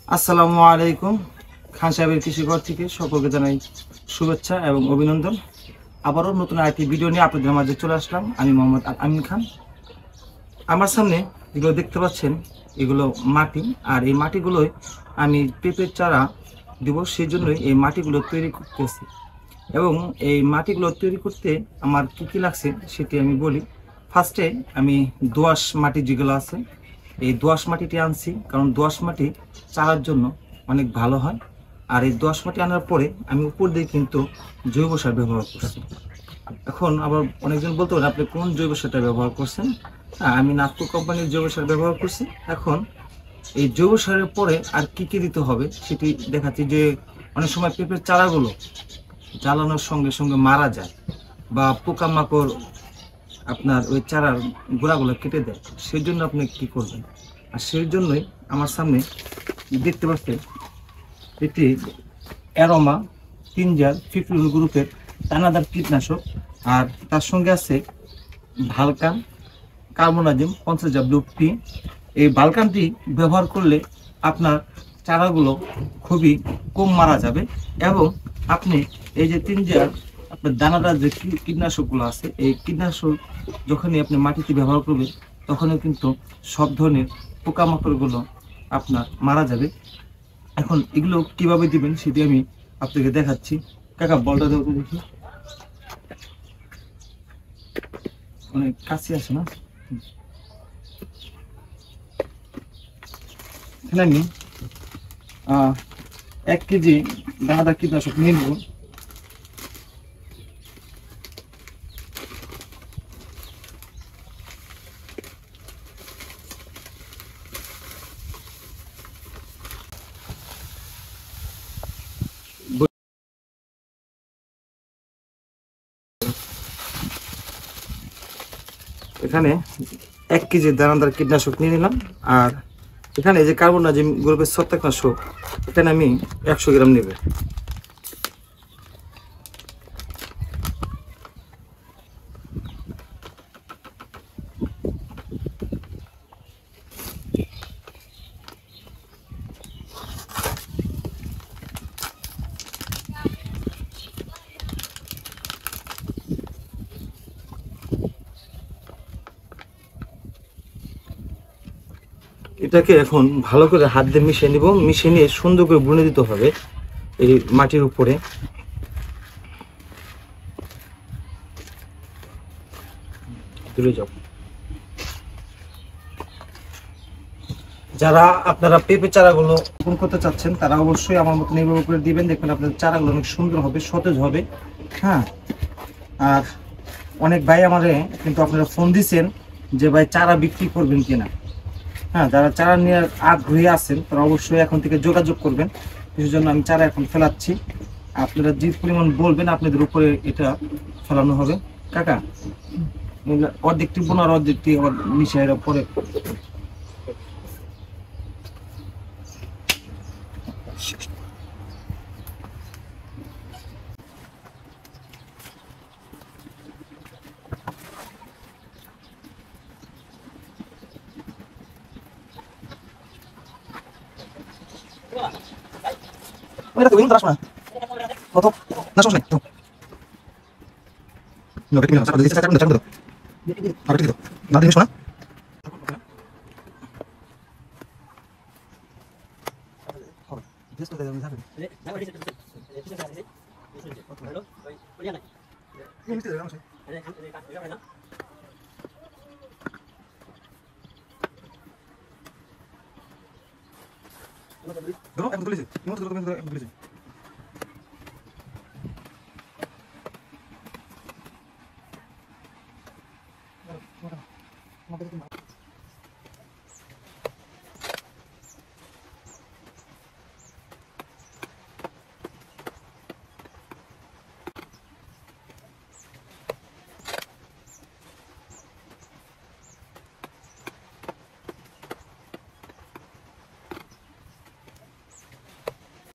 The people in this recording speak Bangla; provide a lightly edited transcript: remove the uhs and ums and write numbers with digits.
আসসালামু আলাইকুম। খান সাহেবের কৃষিঘর থেকে সকলকে জানাই শুভেচ্ছা এবং অভিনন্দন। আবারও নতুন আরেকটি ভিডিও নিয়ে আপনাদের মাঝে চলে আসলাম। আমি মোহাম্মদ আমিন খান। আমার সামনে যেগুলো দেখতে পাচ্ছেন এগুলো মাটি, আর এই মাটিগুলোই আমি পেঁপের চারা দেব, সেই জন্যই এই মাটিগুলো তৈরি করতেছি। এবং এই মাটিগুলো তৈরি করতে আমার কী কী লাগছে সেটি আমি বলি। ফার্স্টে আমি দোআঁশ মাটি যেগুলো আছে এই দোআঁশ মাটিটি আনছি, কারণ দোআঁশ মাটি চারার জন্য অনেক ভালো হয়। আর এই দোআঁশ মাটি আনার পরে আমি উপর দিয়ে কিন্তু জৈব সার ব্যবহার করছি। এখন আবার অনেকজন বলতে পারেন আপনি কোন জৈব সারটা ব্যবহার করছেন। হ্যাঁ, আমি নাটকো কোম্পানির জৈব সার ব্যবহার করছি। এখন এই জৈব সারের পরে আর কি কি দিতে হবে সেটি দেখাচ্ছি। যে অনেক সময় পেঁপের চারাগুলো জ্বালানোর সঙ্গে সঙ্গে মারা যায় বা পোকামাকড় আপনার ওই চারার গোড়াগুলো কেটে দেয়, সেই জন্য আপনি কি করবেন। আর সেই জন্যই আমার সামনে দেখতে পাচ্ছেন এটি অ্যারোমা টিনজার 51 গ্রুপের দানাদার কীটনাশক, আর তার সঙ্গে আছে ভালকান কার্বোনাজিম 50 WP। এই ভালকানটি ব্যবহার করলে আপনার চারাগুলো খুবই কম মারা যাবে। এবং আপনি এই যে টিনজার আপনার দানাদার যে কীটনাশকগুলো আছে এই কীটনাশক যখনই আপনি মাটিতে ব্যবহার করবেন তখনও কিন্তু সব ধরনের পোকামাকড়গুলো আপনার মারা যাবে। এখন এগুলো কিভাবে দিবেন সেটি আমি আপনাকে দেখাচ্ছি। কাকা বলটা দেবো দেখি, অনেক কাছে আছে না। এখানে আমি 1 কেজি দানাদার কীটনাশক নিয়ে নেব। এখানে 1 কেজি দানাদার কীটনাশক নিয়ে নিলাম। আর এখানে যে কার্বোনাজিম গ্রুপের ছত্রাকনাশক এখানে আমি 100 গ্রাম নেব। এটাকে এখন ভালো করে হাত দিয়ে মিশিয়ে নিব। মিশিয়ে নিয়ে সুন্দর করে বুনে দিতে হবে এই মাটির উপরে। দূরে যাও। যারা আপনারা পেঁপে চারাগুলো রোপণ করতে চাচ্ছেন তারা অবশ্যই আমার মতো এইভাবে করে দিবেন। দেখবেন আপনাদের চারাগুলো অনেক সুন্দর হবে, সতেজ হবে। হ্যাঁ, আর অনেক ভাই আমারে কিন্তু আপনারা ফোন দিচ্ছেন যে ভাই চারা বিক্রি করবেন কিনা। হ্যাঁ, যারা চারা নিয়ে আগ্রহী আছেন তারা অবশ্যই এখন থেকে যোগাযোগ করবেন। সেই জন্য আমি চারা এখন ফেলাচ্ছি। আপনারা যে পরিমাণ বলবেন আপনাদের উপরে এটা ফেলানো হবে। কাকা অর্ধেকটি বোনার অর্ধেকটি আবার মিশিয়ে পরে ওইটা তো উইন্টার আসবে না কত না সমস্যা নেই। নো কেটে নিলাম, সারা দিতে চাকা দাও আর কেটে দাও না দিন শোনা। হবে জেস্ট করে দেন যাবে না ওই দিতে কিছু আছে হ্যালো ওই বলিয়া না এই নিতে দাও না আরে কাট না ধরো একদম তুলেছে ইমোতে ধরো তুমি একদম তুলেছে। আমাদের